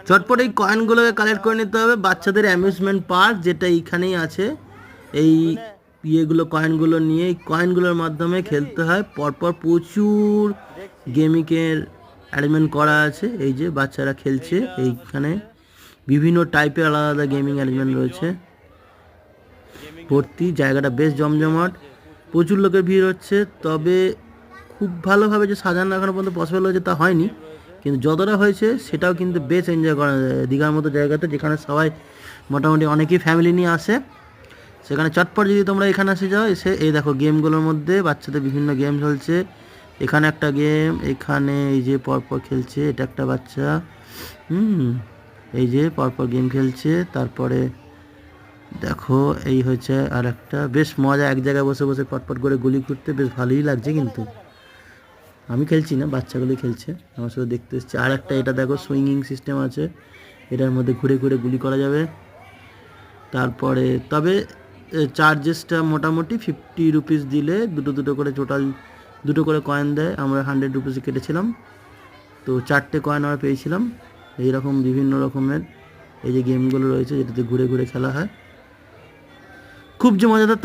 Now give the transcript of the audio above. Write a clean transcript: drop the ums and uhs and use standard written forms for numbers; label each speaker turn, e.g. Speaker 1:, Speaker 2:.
Speaker 1: চটপট এই কয়েনগুলোকে কালেক্ট করে নিতে হবে। বাচ্চাদের অ্যামিউজমেন্ট পার্ক যেটা এইখানেই আছে, এই ইয়েগুলো কয়েনগুলো নিয়ে এই কয়েনগুলোর মাধ্যমে খেলতে হয়। পরপর প্রচুর গেমিংয়ের অ্যারেঞ্জমেন্ট করা আছে। এই যে বাচ্চারা খেলছে, এইখানে বিভিন্ন টাইপের আলাদা আলাদা গেমিং অ্যারেঞ্জমেন্ট রয়েছে ভর্তি। জায়গাটা বেশ জমজমাট, প্রচুর লোকের ভিড় হচ্ছে। তবে খুব ভালোভাবে যে সাজানো এখনো পর্যন্ত পসিবল হয়েছে তা হয়নি, কিন্তু যতটা হয়েছে সেটাও কিন্তু বেশ এনজয় করা যায়। দীঘার মতো জায়গাতে যেখানে সবাই মোটামুটি অনেকেই ফ্যামিলি নিয়ে আসে, সেখানে চটপট যদি তোমরা এখানে এসে যাও, এসে এই দেখো গেমগুলোর মধ্যে বাচ্চাদের বিভিন্ন গেম চলছে। এখানে একটা গেম, এখানে এই যে পরপর খেলছে, এটা একটা বাচ্চা এই যে পরপর গেম খেলছে। তারপরে দেখো এই হচ্ছে আর একটা, বেশ মজা এক জায়গায় বসে বসে পটপট করে গুলি করতে বেশ ভালোই লাগছে। কিন্তু আমি খেলছি না, বাচ্চাগুলোই খেলছে, আমার সাথে দেখতে এসছে। আর একটা এটা দেখো সুইঙ্গিং সিস্টেম আছে, এটার মধ্যে ঘুরে ঘুরে গুলি করা যাবে। তারপরে তবে চার্জেসটা মোটামুটি 50 রুপিস দিলে দুটো দুটো করে, টোটাল দুটো করে কয়েন দেয়। আমরা 100 রুপিসে কেটেছিলাম, তো 4টে কয়েন আমরা পেয়েছিলাম। এইরকম বিভিন্ন রকমের এই যে গেমগুলো রয়েছে যেটাতে ঘুরে ঘুরে খেলা হয়, খুব যে মজাদার